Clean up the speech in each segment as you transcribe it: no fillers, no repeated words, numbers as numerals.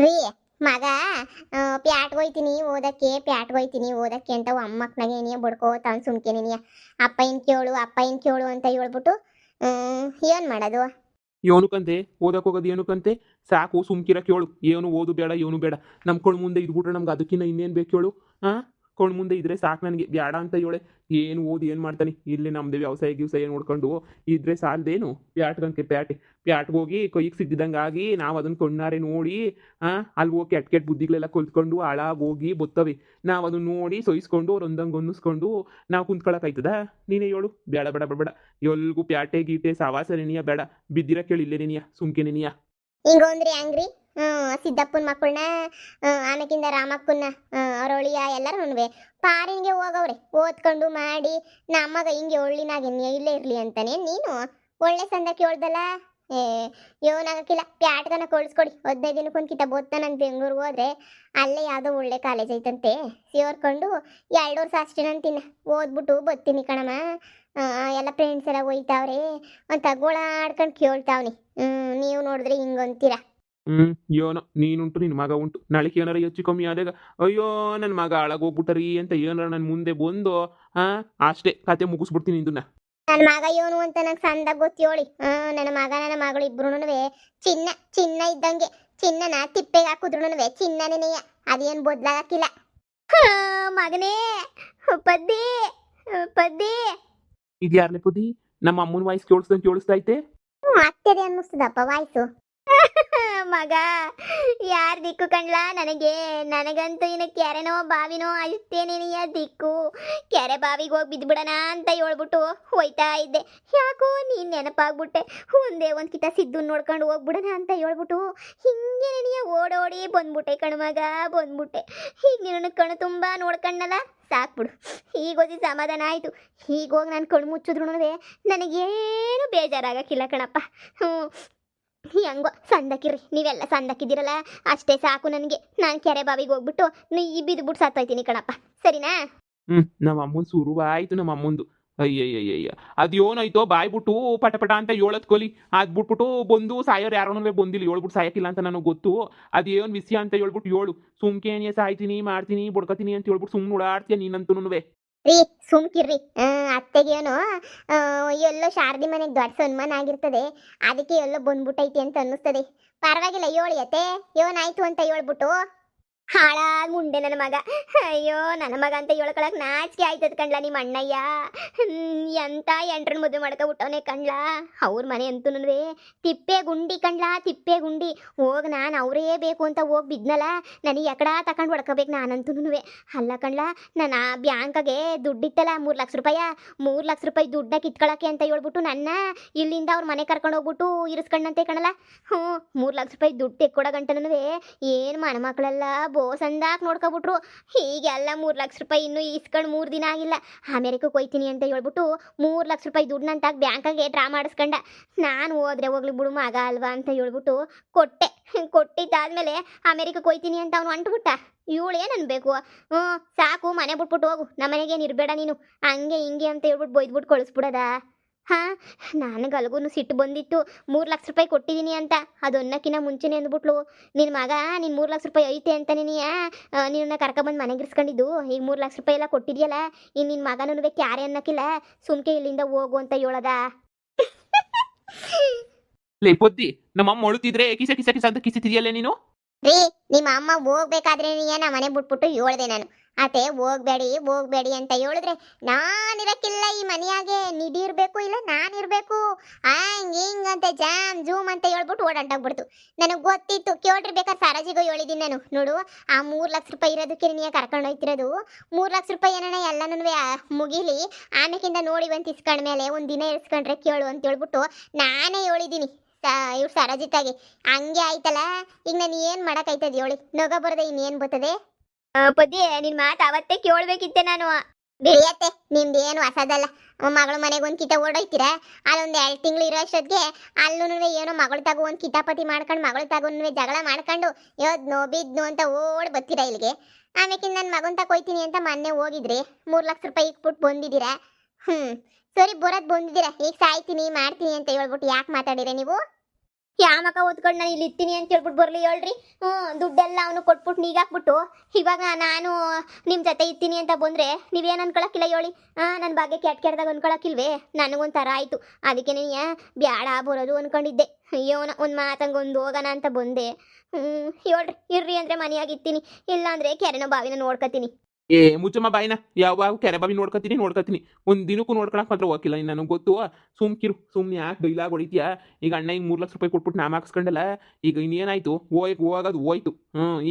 ರೀ ಮಗ ಪ್ಯಾಟ್ಗೆ ಹೋಯ್ತೀನಿ ಓದಕ್ಕೆ ಅಂತ ಅಮ್ಮಕ್ಕನಾಗೆ ಏನಿಯ ಬಡ್ಕೋತಾವ್ ಸುಮ್ಕೆನಿಯ ಅಪ್ಪ ಇನ್ ಕೇಳು ಅಂತ ಹೇಳ್ಬಿಟ್ಟು ಏನ್ ಮಾಡೋದು. ಏನಕ್ಕಂತೆ ಓದಕ್ಕೆ ಹೋಗೋದು ಏನಕ್ಕಂತೆ? ಸಾಕು ಸುಮ್ಕಿರ ಕೇಳು. ಏನು ಓದು ಬೇಡ ಏನು ಬೇಡ. ನಮ್ಮ ಕಣ್ಣು ಮುಂದೆ ಇದ್ಬಿಟ್ರೆ ನಮ್ಗೆ ಅದಕ್ಕಿಂತ ಇನ್ನೇನು ಬೇಕು ಹೇಳು? ಹಾಂ, ಕಣ್ಣು ಮುಂದೆ ಇದ್ರೆ ಸಾಕು ನನಗೆ. ಬೇಡ ಅಂತ ಹೇಳೆ ಏನು ಓದಿ ಏನು ಮಾಡ್ತಾನೆ? ಇಲ್ಲಿ ನಮ್ಮದೇ ವ್ಯವಸಾಯ ನೋಡ್ಕೊಂಡು ಇದ್ರೆ ಸಾಲದೇನು? ಪ್ಯಾಟ್ಗೆ ಹೋಗಿ ಕೈಗೆ ಸಿದ್ದಿದಂಗೆ ಆಗಿ ನಾವು ಅದನ್ನು ಕಣ್ಣಾರೆ ನೋಡಿ ಅಲ್ಲಿ ಹೋಗಿ ಕೆಟ್ಟ ಬುದ್ಧಿಗಳೆಲ್ಲ ಕಲ್ತ್ಕೊಂಡು ಹಾಳಾಗೋಗಿ ಬತ್ತವೆ. ನಾವು ಅದನ್ನ ನೋಡಿ ಸಹಿಸ್ಕೊಂಡು ಅವ್ರೊಂದಂಗೆ ಅನ್ನಿಸ್ಕೊಂಡು ನಾವು ಕುಂತ್ಕೊಳಕ್ಕಾಯ್ತದ? ನೀನೇ ಹೇಳು. ಬೇಡ ಬೇಡ ಬೇಡ ಬೇಡ. ಎಲ್ಗೂ ಪ್ಯಾಟೆ ಗೀಟೆ ಸವಾಸ ನೆನಿಯ ಬೇಡ. ಬಿದ್ದಿರ ಕೇಳಿಲ್ಲೇ ನೆನಿಯ ಸುಮ್ಕೆ ನೆನಿಯ. ಹಿಂಗೊಂದ್ರಿ ಹಂಗ್ರಿ ಸಿದ್ದಪ್ಪನ ಮಕ್ಕಳನ್ನ ಆಮೇಕಿಂದ ರಾಮಕ್ಕನ್ನ ಅವರೊಳಿಯ ಎಲ್ಲರೂ ಪಾರಿನ್ಗೆ ಹೋಗವ್ರೆ ಓದ್ಕೊಂಡು ಮಾಡಿ. ನಮ್ಮಗ ಹಿಂಗೆ ಒಳ್ಳಿನಾಗೆ ಇಲ್ಲೇ ಇರ್ಲಿ ಅಂತಾನೆ ನೀನು ಒಳ್ಳೆ ಸಂದ ಕೇಳ್ದಲ್ಲ. ಯೋನಾಗಕ್ಕಿಲ್ಲ. ಪ್ಯಾಟ್ಗನ ಕಳಿಸ್ಕೊಡಿ. 15 ದಿನಕ್ಕೊಂದು ಕಿತ ಬೋದ್ತ ನಾನು ಬೆಂಗ್ಳೂರ್ಗೆ ಹೋದ್ರೆ ಅಲ್ಲೇ ಯಾವುದೋ ಒಳ್ಳೆ ಕಾಲೇಜ್ ಐತಂತೆ ಸೇರ್ಕೊಂಡು 2 ವರ್ಷ ಅಷ್ಟೇನಂತಿನ ಓದ್ಬಿಟ್ಟು ಬರ್ತೀನಿ ಕಣಮ್ಮ. ಎಲ್ಲ ಫ್ರೆಂಡ್ಸ್ ಎಲ್ಲ ಹೋಯ್ತಾವ್ರೆ ಅಂತ ಗೋಳಾಡ್ಕೊಂಡು ಕೇಳ್ತಾವ್ನಿ. ನೀವು ನೋಡಿದ್ರೆ ಹಿಂಗಂತೀರ. ಏನೋ ನೀನುಂಟು ನಿನ್ನ ಮಗ ಉಂಟು. ನಾಳೆಗೆ ಏನಾರ ಹೆಚ್ಚು ಕಮ್ಮಿ ಆದಾಗ ಅಯ್ಯೋ ನನ್ನ ಮಗ ಹಾಳಾಗೋಗ್ಬಿಟ್ಟರಿ ಅಂತ ಏನಾರ ನನ್ನ ಮುಂದೆ ಬಂದು ಅಷ್ಟೇ ಕತೆ ಮುಗಿಸ್ಬಿಡ್ತೀನಿ ಇದನ್ನ. ನನ್ನ ಮಗ ಇವನು ಅಂತ ನಂಗೆ ಸಂದಾಗ ಗೊತ್ತೇಳಿ. ನನ್ನ ಮಗ ನನ್ನ ಮಗಳು ಇಬ್ರು ಚಿನ್ನ ಇದ್ದಂಗೆ. ಚಿನ್ನನ ತಿಪ್ಪೆಗೆ ಹಾಕುದ್ರು ಚಿನ್ನನೇ. ಅದೇನು ಬದಲಾಗಕ್ಕಿಲ್ಲ. ಮಗನೇ ಪದ್ದಿ ಪದ್ದಿ. ಇದು ಯಾರನೇ ಪುದಿ? ನಮ್ಮ ಅಮ್ಮನ ವಾಯ್ಸ್ ಕೇಳಿಸ್ತಾ ಐತೆ. ಅತ್ತೆದೆ ಅನ್ನಿಸ್ತದಪ್ಪ ವಾಯ್ಸು. ಮಗ ಯಾರ್ ದಿಕ್ಕು ಕಣ್ಲಾ ನನಗಂತೂ ಇನ್ನು ಕೆರೆನೋ ಬಾವಿನೋ ಅಷ್ಟೇನೇನಿಯ ದಿಕ್ಕು. ಕೆರೆ ಬಾವಿಗೆ ಹೋಗಿ ಬಿದ್ಬಿಡಣ ಅಂತ ಹೇಳ್ಬಿಟ್ಟು ಹೋಯ್ತಾ ಇದ್ದೆ. ಯಾಕೋ ನೀನ್ ನೆನಪಾಗ್ಬಿಟ್ಟೆ. ಒಂದೇ ಒಂದು ಕಿತ ಸಿದ್ದು ನೋಡ್ಕೊಂಡು ಹೋಗ್ಬಿಡಣ ಅಂತ ಹೇಳ್ಬಿಟ್ಟು ಹಿಂಗೇನೇನಿಯ ಓಡೋಡಿ ಬಂದ್ಬಿಟ್ಟೆ ಕಣ್ಮಗ ಬಂದ್ಬಿಟ್ಟೆ. ಈಗ ನೀನು ಕಣ್ಣು ತುಂಬ ನೋಡ್ಕಣ್ಣಲ್ಲ ಸಾಕ್ಬಿಡು. ಹೀಗೋದಿ ಸಮಾಧಾನ ಆಯಿತು. ಹೀಗೋಗಿ ನಾನು ಕಣ್ಣು ಮುಚ್ಚಿದ್ರು ನನಗೇನು ಬೇಜಾರಾಗಕ್ಕಿಲ್ಲ ಕಣಪ್ಪ. ಹೆಂಗೋ ಸಂದಕ್ಕಿರಿ, ನೀವೆಲ್ಲ ಸಂದಕ್ಕಿದ್ದೀರಲ್ಲ ಅಷ್ಟೇ ಸಾಕು ನನಗೆ. ನಾನು ಕೆರೆ ಬಾವಿಗೆ ಹೋಗ್ಬಿಟ್ಟು ಈ ಬಿದ್ದುಬಿಟ್ಟು ಸತ್ತೋಯ್ತೀನಿ ಕಣಪ್ಪ, ಸರಿನಾ? ನಮ್ಮ ಅಮ್ಮನ ಶುರುವಾಯ್ತು. ನಮ್ಮ ಅಮ್ಮಂದು ಅಯ್ಯಯ್ಯಯ್ಯ ಅದೇನಾಯ್ತೋ ಬಾಯ್ಬಿಟ್ಟು ಪಟ ಅಂತ ಹೇಳತ್ ಕೊಲಿ. ಅದು ಬಿಟ್ಬಿಟ್ಟು ಬಂದು ಸಾಯೋರು ಯಾರನ್ನೂ ಬಂದಿಲ್ಲ. ಹೇಳ್ಬಿಟ್ಟು ಸಾಯಕ್ಕಿಲ್ಲ ಅಂತ ನನಗೆ ಗೊತ್ತು. ಅದೇನು ವಿಷಯ ಅಂತ ಹೇಳ್ಬಿಟ್ಟು ಹೇಳು. ಸುಮ್ಕೇನಿಯ ಸಾಯ್ತೀನಿ ಮಾಡ್ತೀನಿ ಬಡ್ಕೋತೀನಿ ಅಂತ ಹೇಳ್ಬಿಟ್ಟು ಸುಮ್ಮನೆ ಓಡಾಡ್ತೀಯ ನೀನಂತೂ. ರೀ ಸುಮ್ಕಿರ್ರಿ. ಅತ್ತೆಗೇನು ಎಲ್ಲೋ ಶಾರದಿ ಮನೆಗೆ ದೊಡ್ಡ ಸನ್ಮಾನ ಆಗಿರ್ತದೆ, ಅದಕ್ಕೆ ಎಲ್ಲೋ ಬಂದ್ಬಿಟ್ಟೈತಿ ಅಂತ ಅನ್ನಿಸ್ತದೆ. ಪರವಾಗಿಲ್ಲ ಹೇಳಿ ಅತ್ತೆ, ಏನಾಯ್ತು ಅಂತ ಹೇಳ್ಬಿಟ್ಟು. ಹಾಳಾಗಿ ಮುಂಡೆ ನನ್ನ ಮಗ. ಅಯ್ಯೋ ನನ್ನ ಮಗ ಅಂತ ಹೇಳ್ಕೊಳಕ್ ನಾಚಿಕೆ ಆಯ್ತದ ಕಣ್ಲ ನಿಮ್ಮ ಅಣ್ಣಯ್ಯ. ಎಂತ ಎಂಟ್ರನ್ ಮದುವೆ ಮಾಡ್ಕೊಬಿಟ್ಟವನೇ ಕಣ್ಲ. ಅವ್ರ ಮನೆ ಅಂತೂ ತಿಪ್ಪೆ ಗುಂಡಿ ಕಣ್ಲ, ತಿಪ್ಪೆ ಗುಂಡಿ. ಹೋಗಿ ನಾನು ಅವರೇ ಬೇಕು ಅಂತ ಹೋಗಿ ಬಿದ್ನಲ್ಲ, ನನಗೆ ಎಕಡ ತಗೊಂಡು ಹೊಡ್ಕೋಬೇಕು ನಾನಂತೂ. ಅಲ್ಲ ಕಣ್ಲ, ನಾನು ಆ ಬ್ಯಾಂಕಾಗೆ ದುಡ್ಡಿತ್ತಲ್ಲ 3 ಲಕ್ಷ ರೂಪಾಯಿ. 3 ಲಕ್ಷ ರೂಪಾಯಿ ದುಡ್ಡ ಕಿತ್ಕೊಳಕ್ಕೆ ಅಂತ ಹೇಳ್ಬಿಟ್ಟು ನನ್ನ ಇಲ್ಲಿಂದ ಅವ್ರ ಮನೆ ಕರ್ಕೊಂಡು ಹೋಗ್ಬಿಟ್ಟು ಇರಿಸ್ಕೊಂಡಂತೆ ಕಣಲ್ಲ. 3 ಲಕ್ಷ ರೂಪಾಯಿ ದುಡ್ಡು ತೆಕ್ಕೊಡೋ ಗಂಟನೂ ಏನು ಮನೆಮಕ್ಕಳೆಲ್ಲ ಬೋಸಂದಾಕ್ ನೋಡ್ಕೊಬಿಟ್ರು. ಹೀಗೆಲ್ಲ 3 ಲಕ್ಷ ರೂಪಾಯಿ ಇನ್ನೂ ಇಸ್ಕೊಂಡು 3 ದಿನ ಆಗಿಲ್ಲ. ಅಮೆರಿಕಕ್ಕೆ ಹೋಯ್ತೀನಿ ಅಂತ ಹೇಳ್ಬಿಟ್ಟು 3 ಲಕ್ಷ ರೂಪಾಯಿ ದುಡ್ಡನ್ನಂತಾಗ ಬ್ಯಾಂಕಾಗೆ ಡ್ರಾ ಮಾಡಿಸ್ಕೊಂಡ. ನಾನು ಹೋದ್ರೆ ಹೋಗ್ಲಿ ಬಿಡು ಮಗ ಅಲ್ವಾ ಅಂತ ಹೇಳ್ಬಿಟ್ಟು ಕೊಟ್ಟಿದ್ದಾದ್ಮೇಲೆ ಅಮೆರಿಕಕ್ಕೆ ಹೋಯ್ತೀನಿ ಅಂತ ಅವನು ಅಂಟ್ಬಿಟ್ಟ. ಇವಳು ಏನು ಅನ್ಬೇಕು? ಸಾಕು ಮನೆ ಬಿಟ್ಬಿಟ್ಟು ಹೋಗು, ನಮ್ಮನೆಗೇನು ಇರಬೇಡ ನೀನು, ಹಂಗೆ ಹಿಂಗೆ ಅಂತ ಹೇಳ್ಬಿಟ್ಟು ಬೈದ್ಬಿಟ್ಟು ಕಳಿಸ್ಬಿಡದ. ನನಗಲ್ಗೂ ಸಿಟ್ಟು ಬಂದಿತ್ತು. 3 ಲಕ್ಷ ರೂಪಾಯಿ ಕೊಟ್ಟಿದ್ದೀನಿ ಅಂತ. ಅದೊನ್ನಕ್ಕಿಂತ ಮುಂಚೆನೇ ಅಂದ್ಬಿಟ್ಲು, ನಿನ್ನ ಮಗ ನೀನು 3 ಲಕ್ಷ ರೂಪಾಯಿ ಐತೆ ಅಂತ ನಿನ್ನ ಕರ್ಕೊಬಂದು ಮನೆಗಿರ್ಸ್ಕೊಂಡಿದ್ದು. ಈಗ 3 ಲಕ್ಷ ರೂಪಾಯಿ ಎಲ್ಲ ಕೊಟ್ಟಿದ್ಯಲ್ಲ, ಇನ್ನು ನಿನ್ನ ಮಗನೂ ಕ್ಯಾರೆ ಅನ್ನಕ್ಕಿಲ್ಲ, ಸುಮ್ಕೆ ಇಲ್ಲಿಂದ ಹೋಗು ಅಂತ ಹೇಳದ. ಲೇ ಪೊದ್ದಿ, ನಮ್ಮ ಅಮ್ಮ ಅಳುತ್ತಿದ್ರೆ ಕಿಸ ಕಿಸ ಕಿಸ ಅಂತ ಕಿಸಿತಿದ್ಯಲ್ಲ ನೀನು. ರೀ ನಿಮ್ಮ ಅಮ್ಮ ಹೋಗ್ಬೇಕಾದ್ರೆ ನಮ್ಮ ಮನೆ ಬಿಟ್ಬಿಟ್ಟು ಹೇಳ್ದೆ ನಾನು, ಅತ್ತೆ ಹೋಗ್ಬೇಡಿ ಅಂತ ಹೇಳಿದ್ರೆ ನಾನಿರಕ್ಕಿಲ್ಲ ಈ ಮನೆಯಾಗೆ, ನಿಡಿರ್ಬೇಕು ಇಲ್ಲ ನಾನಿರ್ಬೇಕು ಹಿಂಗಂತ ಜಾಮ್ ಜೂಮ್ ಅಂತ ಹೇಳ್ಬಿಟ್ಟು ಓಡಾಡ್ಬಿಡ್ತು. ನನಗೆ ಗೊತ್ತಿತ್ತು. ಕೇಳಿರ್ಬೇಕಾದ್ರೆ ಸಾರಾಜಿಗೂ ಹೇಳಿದ್ದೀನಿ ನಾನು, ನೋಡು ಆ 3 ಲಕ್ಷ ರೂಪಾಯಿ ಇರೋದಕ್ಕೆ ನೀನು ಕರ್ಕೊಂಡು ಹೋಯ್ತಿರೋದು. 3 ಲಕ್ಷ ರೂಪಾಯಿ ಏನೋ ಎಲ್ಲನೂ ಮುಗಿಲಿ, ಆಮೇಕಿಂದ ನೋಡಿ ಬಂದು ಇಸ್ಕೊಂಡ್ಮೇಲೆ ಒಂದು ದಿನ ಇರಿಸ್ಕೊಂಡ್ರೆ ಕೇಳು ಅಂತ ಹೇಳ್ಬಿಟ್ಟು ನಾನೇ ಹೇಳಿದ್ದೀನಿ ಇವ್ರು ಸರಜಿತಾಗೆ. ಹಂಗೆ ಆಯ್ತಲ್ಲ, ಈಗ ನಾನು ಏನು ಮಾಡೋಕ್ಕಾಯ್ತದೆ ಹೇಳಿ? ನಗ ಬರದೆ ಇನ್ನೇನು ಬರ್ತದೆ? ಪದ್ಯ ನಿನ್ ಮಾತು ಅವತ್ತೇ ಕೇಳ್ಬೇಕಿತ್ತೆ ನಾನು. ಬಿಳಿಯತ್ತೆ, ನಿಮ್ದೇನು ಹೊಸದಲ್ಲ. ಮಗಳ ಮನೆಗೆ ಒಂದು ಕಿತ ಓಡೋಯ್ತೀರಾ, ಅಲ್ಲೊಂದು 2 ತಿಂಗಳು ಇರೋ ಅಷ್ಟೊತ್ತಿಗೆ ಅಲ್ಲೂ ಏನೋ ಮಗಳು ತಗೋ ಒಂದು ಕಿತಾಪತಿ ಮಾಡ್ಕೊಂಡು ಮಗಳು ತಗೊಂಡು ಜಗಳ ಮಾಡ್ಕೊಂಡು ಯೋದ್ನೋ ಬಿದ್ನು ಅಂತ ಓಡ್ ಬರ್ತೀರಾ ಇಲ್ಲಿಗೆ. ಆಮೇಲೆ ನನ್ನ ಮಗನ್ ತಗೋಯ್ತೀನಿ ಅಂತ ಮೊನ್ನೆ ಹೋಗಿದ್ರಿ, 3 ಲಕ್ಷ ರೂಪಾಯಿ ಇಕ್ಬಿಟ್ಟು ಬಂದಿದ್ದೀರಾ. ಸರಿ ಬರೋದು ಬಂದಿದ್ದೀರಾ, ಈಗ ಸಾಯ್ತೀನಿ ಮಾಡ್ತೀನಿ ಅಂತ ಹೇಳ್ಬಿಟ್ಟು ಯಾಕೆ ಮಾತಾಡಿರ ನೀವು? ಯಾಮಕ ಓದ್ಕೊಂಡು ನಾನು ಇಲ್ಲಿ ಇರ್ತೀನಿ ಅಂತ ಹೇಳ್ಬಿಟ್ಟು ಬರ್ಲಿ ಹೇಳ್ರಿ. ದುಡ್ಡೆಲ್ಲ ಅವನು ಕೊಟ್ಬಿಟ್ಟು ನೀಗಾಕ್ಬಿಟ್ಟು ಇವಾಗ ನಾನು ನಿಮ್ಮ ಜೊತೆ ಇರ್ತೀನಿ ಅಂತ ಬಂದರೆ ನೀವೇನು ಅನ್ಕೊಳಕ್ಕಿಲ್ಲ ಹೇಳಿ. ನನ್ನ ಬಗ್ಗೆ ಕೆಟ್ಟದಾಗ ಅನ್ಕೊಳಕ್ಕಿಲ್ವೇ? ನನಗೊಂಥರ ಆಯಿತು. ಅದಕ್ಕೆ ನೀನು ಬ್ಯಾಡ ಬರೋದು ಅನ್ಕೊಂಡಿದ್ದೆ. ಅಯ್ಯೋನ ಒಂದು ಮಾತಂಗೆ ಒಂದು ಹೋಗೋಣ ಅಂತ ಬಂದೆ. ಹೇಳ್ರಿ, ಇರ್ರಿ ಅಂದರೆ ಮನೆಯಾಗಿರ್ತೀನಿ, ಇಲ್ಲಾಂದರೆ ಕೆರೆನೋ ಬಾವಿನ ನೋಡ್ಕೊತೀನಿ. ಏ ಮುಚ್ಚಮ್ಮ ಬಾಯಿನ, ಯಾವಾಗ ಕೆರೆ ಬಾವಿ ನೋಡ್ಕೊತೀನಿ. ಒಂದು ದಿನಕ್ಕೂ ನೋಡ್ಕೊಳಕ್ ಮಾತ್ರ ಹೋಗಿಲ್ಲ. ನನಗೆ ಗೊತ್ತು. ಸುಮ್ಕಿರು, ಸುಮ್ಮನೆ ಯಾಕೆ ಡೈಲಾಗ್ ಹೊಡಿತೀಯಾ? ಈಗ ಅಣ್ಣ ಹಿಂಗೆ 3 ಲಕ್ಷ ರೂಪಾಯಿ ಕೊಟ್ಬಿಟ್ಟು ನಾ ಹಾಕ್ಸ್ಕೊಂಡಲ್ಲ. ಈಗ ಇನ್ನೇನಾಯ್ತು? ಹೋಗೋದು ಹೋಯ್ತು.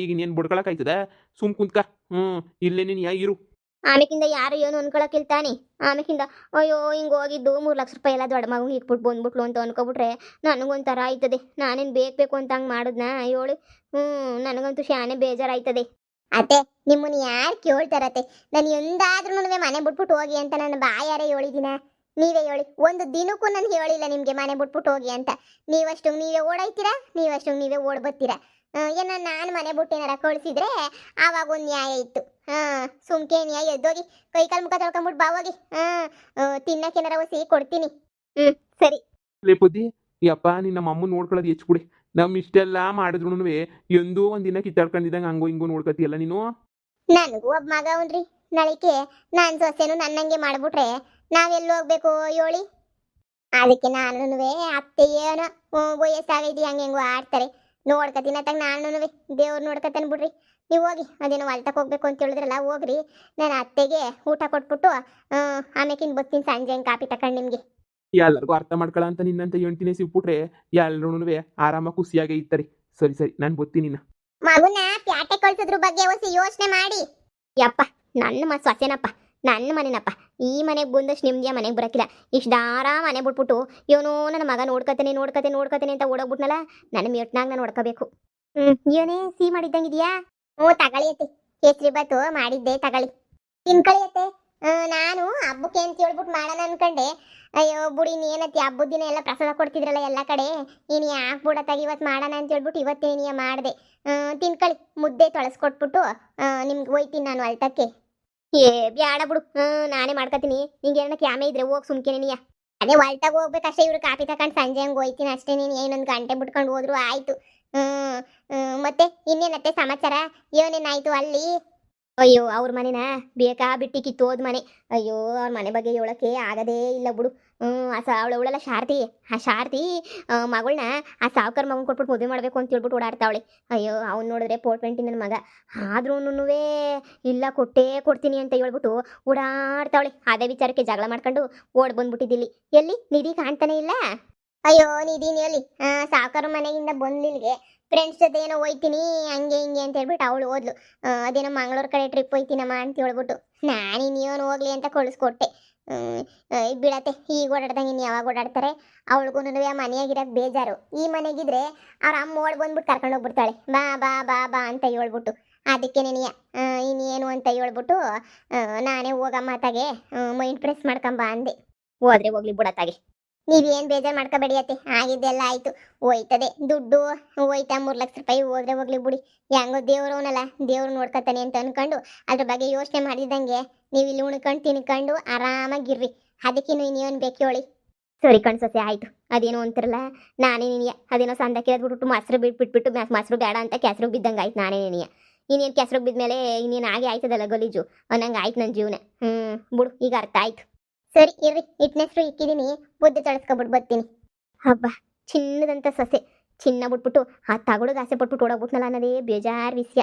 ಈಗ ಇನ್ನೇನು ಬಡ್ಕೊಳಕ್ಕಾಯ್ತದ? ಸುಮ್ ಕುಂತ್ಕ. ಇಲ್ಲೇ ನೀನು ಇರು. ಆಮೇಕಿಂದ ಯಾರು ಏನು ಅನ್ಕೊಳಕ್ಕಿಲ್ತಾನೆ. ಆಮೇಕಿಂದ ಅಯ್ಯೋ ಹಿಂಗೆ ಹೋಗಿದ್ದು 3 ಲಕ್ಷ ರೂಪಾಯಿ ಎಲ್ಲ ದೊಡ್ಡ ಮಗಂಗೆ ಇಟ್ಬಿಟ್ಟು ಬಂದ್ಬಿಟ್ಲು ಅಂತ ಅನ್ಕೊಬಿಟ್ರೆ ನನಗೊಂಥರ ಆಯ್ತದೆ. ನಾನೇನು ಬೇಕು ಅಂತ ಹಂಗೆ ಮಾಡಿದ್ನ ಹೇಳಿ? ನನಗಂತೂ ಶಾನೆ ಬೇಜಾರಾಯ್ತದೆ. ಅತ್ತೆ, ನಿಮ್ಮನ್ನ ಯಾರು ಕೇಳ್ತಾರತ್ತೆ? ನಾನು ಎಂದಾದ್ರೂ ಮನೆ ಬಿಟ್ಬಿಟ್ಟು ಹೋಗಿ ಅಂತ ನನ್ನ ಬಾಯಾರೆ ಹೇಳಿದಿನ? ನೀವೇ ಹೇಳಿ. ಒಂದು ದಿನಕ್ಕೂ ನಾನು ಹೇಳಿಲ್ಲ ನಿಮಗೆ ಮನೆ ಬಿಟ್ಬಿಟ್ಟು ಹೋಗಿ ಅಂತ. ನೀವಷ್ಟು ನೀವೇ ಓಡಾಯ್ತೀರಾ, ನೀವೇ ಓಡ್ ಬರ್ತೀರಾ. ಏನೋ ನಾನು ಮನೆ ಬಿಟ್ಟು ಏನಾರ ಕಳಿಸಿದ್ರೆ ಆವಾಗ ಒಂದು ನ್ಯಾಯ ಇತ್ತು. ಸುಮ್ಕೆ ನ್ಯಾಯ ಎದ್ದೋಗಿ ಕೈಕಾಲು ಮುಖ ತೊಳ್ಕೊಂಬಿಟ್ಟು ಬಾ ಹೋಗಿ. ತಿನ್ನಕ್ಕೆ ಏನಾರ ಒಸಿ ಕೊಡ್ತೀನಿ. ಸರಿ. ಲೇ ಬುದ್ಧಿ, ಯಪ್ಪ ನಿನ್ನ ಅಮ್ಮನ ನೋಡ್ಕೊಳ್ಳೋದು ಹೆಚ್ಚು. ನಮ್ಮ ಇಷ್ಟೆಲ್ಲ ಮಾಡಿದ್ರು ಎಂದೂ ಒಂದಿನ ಕಿತ್ತಾಡ್ಕೊಂಡಿದ್ದಂಗೆ ಹಂಗೋ ಹಿಂಗೋ ನೋಡ್ಕೊತೀಯಲ್ಲ ನೀನು. ನನಗೂ ಒಬ್ಬ ಮಗ ಅವನ್ರಿ. ನಾಳಿಕೆ ನಾನು ಸೊಸೆನು ನನ್ನಂಗೆ ಮಾಡ್ಬಿಟ್ರೆ ನಾವೆಲ್ಲಿ ಹೋಗ್ಬೇಕು ಹೇಳಿ? ಅದಕ್ಕೆ ನಾನು ಅತ್ತೆ ಏನೋ ವಯಸ್ಸಾಗೈತಿ ಹೆಂಗೋ ಆಡ್ತಾರೆ ನೋಡ್ಕತೀನಿ ಅತ್ತಾಗ ನಾನು ದೇವ್ರು ನೋಡ್ಕತಾನೆ ಬಿಡ್ರಿ. ನೀವು ಹೋಗಿ, ಅದೇನೋ ಹೊಲ್ತಕ್ಕೆ ಹೋಗ್ಬೇಕು ಅಂತ ಹೇಳಿದ್ರಲ್ಲ, ಹೋಗ್ರಿ. ನಾನು ಅತ್ತೆಗೆ ಊಟ ಕೊಟ್ಬಿಟ್ಟು ಆಮೇಕಿಂದ ಬರ್ತೀನಿ ಸಂಜೆ ಹಂಗೆ ಕಾಪಿ ತಕೊಂಡು ನಿಮಗೆ. ಎಲ್ಲರಿಗೂ ಅರ್ಥ ಮಾಡ್ಕೊಳ್ಳ ಅಂತ ನಿನ್ನಂತ ಹೆಂಡ್ತಿನೇ ಸಿಕ್ಬಿಟ್ರೆ ಎಲ್ಲರೂ ಆರಾಮಾಗಿ ಖುಷಿಯಾಗೇ ಇರ್ತಾರೆ. ಸರಿ ನಾನು ಬರ್ತೀನಿ. ಮಗುನ ಪ್ಯಾಟೆ ಕಳ್ಸೋದ್ರ ಬಗ್ಗೆ ಹೊಸ ಯೋಚನೆ ಮಾಡಿ. ಯಪ್ಪ, ನನ್ನ ಸೊಸೆನಪ್ಪ, ನನ್ನ ಮನೆನಪ್ಪ. ಈ ಮನೆಗೆ ಬಂದಷ್ಟು ನಿಮ್ದಿಯ ಮನೆಗೆ ಬರೋಕ್ಕಿಲ್ಲ. ಇಷ್ಟು ದಾರ ಮನೆ ಬಿಟ್ಬಿಟ್ಟು ಇವನು ನನ್ನ ಮಗ ನೋಡ್ಕತೇನೆ ಅಂತ ಓಡೋಗ್ಬಿಟ್ನಲ್ಲ. ನನ್ನ ಮೆಟ್ನಾಗ ನಾನು ನೋಡ್ಕೋಬೇಕು. ಏನೇ ಸಿಹಿ ಮಾಡಿದ್ದಂಗಿದ್ಯಾ? ತಗೊಳಿಯತ್ತೆ. ಕೇಸರಿ ಬಾತು ಮಾಡಿದ್ದೆ, ತಗೊಳ್ಳಿ ತಿನ್ಕಳಿಯತ್ತೆ. ನಾನು ಹಬ್ಬಕ್ಕೆ ಅಂತ ಹೇಳ್ಬಿಟ್ಟು ಮಾಡೋಣ ಅನ್ಕೊಂಡೆ. ಅಯ್ಯೋ ಬುಡಿ, ನೀನತ್ತಿ ಹಬ್ಬದ ದಿನ ಎಲ್ಲ ಪ್ರಸಾದ ಕೊಡ್ತಿದ್ರಲ್ಲ ಎಲ್ಲ ಕಡೆ. ನೀನು ಯಾಕೆ ಬಿಡತ್ತಾಗ ಇವತ್ತು ಮಾಡೋಣ ಅಂತ ಹೇಳ್ಬಿಟ್ಟು ಇವತ್ತೇ ನೀ ಮಾಡಿದೆ. ತಿನ್ಕಳಿ. ಮುದ್ದೆ ತೊಳಸ್ಕೊಟ್ಬಿಟ್ಟು ನಿಮ್ಗೆ ಹೋಯ್ತೀನಿ ನಾನು ಅಲ್ತಕ್ಕೆ. ಏ ಬ್ಯಾಡ ಬಿಡು, ನಾನೇ ಮಾಡ್ಕೊತೀನಿ. ನಿಂಗೆ ಏನೋ ಕ್ಯಾಮೆ ಇದ್ರೆ ಹೋಗಿ ಸುಮ್ಕೆ ನೀಯ. ಅದೇ ಹೊಲ್ಟಾಗ ಹೋಗ್ಬೇಕಷ್ಟೇ. ಇವ್ರು ಕಾಪಿ ತಗೊಂಡು ಸಂಜೆ ಹಂಗೆ ಹೋಯ್ತೀನಿ ಅಷ್ಟೇ. ನೀನು ಇನ್ನೊಂದು ಗಂಟೆ ಬಿಟ್ಕೊಂಡು ಹೋದ್ರು ಆಯಿತು. ಮತ್ತೆ ಇನ್ನೇನತ್ತೆ ಸಮಾಚಾರ? ಏನೇನಾಯ್ತು ಅಲ್ಲಿ? ಅಯ್ಯೋ, ಅವ್ರ ಮನೆನ ಬೇಕಾ ಬಿಟ್ಟು ಕಿತ್ತೋದ್ ಮನೆ. ಅಯ್ಯೋ, ಅವ್ರ ಮನೆ ಬಗ್ಗೆ ಹೇಳೋಕ್ಕೆ ಆಗದೇ ಇಲ್ಲ ಬಿಡು. ಅವಳಲ್ಲ ಶಾರತಿ. ಆ ಶಾರತಿ ಮಗಳನ್ನ ಆ ಸಾವುಕಾರ ಮಗನ ಕೊಟ್ಬಿಟ್ಟು ಮದುವೆ ಮಾಡಬೇಕು ಅಂತ ಹೇಳ್ಬಿಟ್ಟು ಓಡಾಡ್ತಾವಳೆ. ಅಯ್ಯೋ, ಅವ್ನು ನೋಡಿದ್ರೆ 420 ನನ್ನ ಮಗ. ಆದ್ರೂ ಇಲ್ಲ ಕೊಡ್ತೀನಿ ಅಂತ ಹೇಳ್ಬಿಟ್ಟು ಓಡಾಡ್ತಾವಳೆ. ಅದೇ ವಿಚಾರಕ್ಕೆ ಜಗಳ ಮಾಡ್ಕೊಂಡು ಓಡ್ ಬಂದ್ಬಿಟ್ಟಿದ್ದಿಲ್ಲಿ. ಎಲ್ಲಿ ನಿಧಿ ಕಾಣ್ತಾನೆ ಇಲ್ಲ? ಅಯ್ಯೋ, ನಿಧಿನ ಎಲ್ಲಿ? ಸಾವುಕಾರ ಮನೆಯಿಂದ ಬಂದ್ಲಿಲ್ಗೆ ಫ್ರೆಂಡ್ಸ್ ಜೊತೆ ಏನೋ ಹೋಯ್ತೀನಿ ಹಂಗೆ ಹಿಂಗೆ ಅಂತ ಹೇಳ್ಬಿಟ್ಟು ಅವಳು ಓದ್ಲು. ಅದೇನೋ ಮಂಗಳೂರು ಕಡೆ ಟ್ರಿಪ್ ಹೋಯ್ತೀನಮ್ಮ ಅಂತ ಹೇಳ್ಬಿಟ್ಟು ನಾನು ಇನ್ನೇನು ಹೋಗ್ಲಿ ಅಂತ ಕಳಿಸ್ಕೊಟ್ಟೆ. ಬಿಡತ್ತೆ, ಈಗ ಓಡಾಡ್ದಂಗೆ ಇನ್ನು ಯಾವಾಗ ಓಡಾಡ್ತಾರೆ? ಅವಳಿಗೂ ಮನೆಯಾಗಿರೋಕೆ ಬೇಜಾರು. ಈ ಮನೆಗಿದ್ರೆ ಅವ್ರ ಅಮ್ಮ ಓಡ್ ಬಂದ್ಬಿಟ್ಟು ಕರ್ಕೊಂಡು ಹೋಗ್ಬಿಡ್ತಾಳೆ. ಬಾ ಬಾ ಬಾ ಬಾ ಅಂತ ಹೇಳ್ಬಿಟ್ಟು. ಅದಕ್ಕೆ ನೆನೆಯ ಇನ್ನೇನು ಅಂತ ಹೇಳ್ಬಿಟ್ಟು ನಾನೇ ಹೋಗಮ್ಮ ತಾಗೆ ಮೈಂಡ್ ಪ್ರೆಸ್ ಮಾಡ್ಕೊಂಬ ಅಂದೆ. ಹೋದ್ರೆ ಹೋಗ್ಲಿ ಬಿಡತ್ತಾಗೆ. ನೀವೇನು ಬೇಜಾರು ಮಾಡ್ಕೋಬೇಡಿಯತ್ತೆ. ಆಗಿದ್ದೆಲ್ಲ ಆಯಿತು, ಹೋಯ್ತದೆ ದುಡ್ಡು. ಹೋಯ್ತಾ 3 ಲಕ್ಷ ರೂಪಾಯಿ ಹೋದ್ರೆ ಹೋಗ್ಲಿ ಬಿಡಿ. ಹೆಂಗೋ ದೇವ್ರವನಲ್ಲ, ದೇವ್ರು ನೋಡ್ಕೊತಾನೆ ಅಂತ ಅನ್ಕೊಂಡು ಅದ್ರ ಬಗ್ಗೆ ಯೋಚನೆ ಮಾಡಿದಂಗೆ ನೀವು ಇಲ್ಲಿ ಉಣ್ಕೊಂಡು ತಿನ್ಕೊಂಡು ಆರಾಮಾಗಿರ್ರಿ. ಅದಕ್ಕಿನ್ನು ಇನ್ನೇನು ಬೇಕು ಹೇಳಿ? ಸರಿ ಕಣ್ಸೋಸೆ ಆಯಿತು. ಅದೇನೋ ಅಂತಿರಲ್ಲ, ನಾನೇ ನೀನಿಯ ಅದೇನೋ ಸಂದಕ್ಕೆ ಬಿಟ್ಬಿಟ್ಟು ಮೊಸರು ಬಿಟ್ಬಿಟ್ಟು ಮೊಸರು ಬೇಡ ಅಂತ ಕೆಸರು ಬಿದ್ದಂಗೆ ಆಯ್ತು. ನಾನೇ ನೀನಿಯ ಇನ್ನೇನು ಕೆಸರು ಬಿದ್ಮೇಲೆ ಇನ್ನೇನು ಹಾಗೆ ಆಯ್ತದಲ್ಲ ಗಲೀಜು ಅನ್ನಂಗೆ ಆಯ್ತು ನನ್ನ ಜೀವನ. ಬಿಡು, ಈಗ ಅರ್ಥ ಆಯ್ತು. ಸರಿ ಇರ್ರಿ, ಇಟ್ನೆಸ್ರು ಇಕ್ಕಿದ್ದೀನಿ, ಬುದ್ಧಿ ತೊಳಸ್ಕೊಬಿಟ್ಟು ಬರ್ತೀನಿ. ಹಬ್ಬ, ಚಿನ್ನದಂತ ಸೊಸೆ. ಚಿನ್ನ ಬಿಟ್ಬಿಟ್ಟು ಆ ತಗೊಳೋದು ಆಸೆ ಪಟ್ಬಿಟ್ಟು ಓಡೋಗ್ಬಿಟ್ನಲ್ಲ ಅನ್ನೋದೇ ಬೇಜಾರು ವಿಷಯ.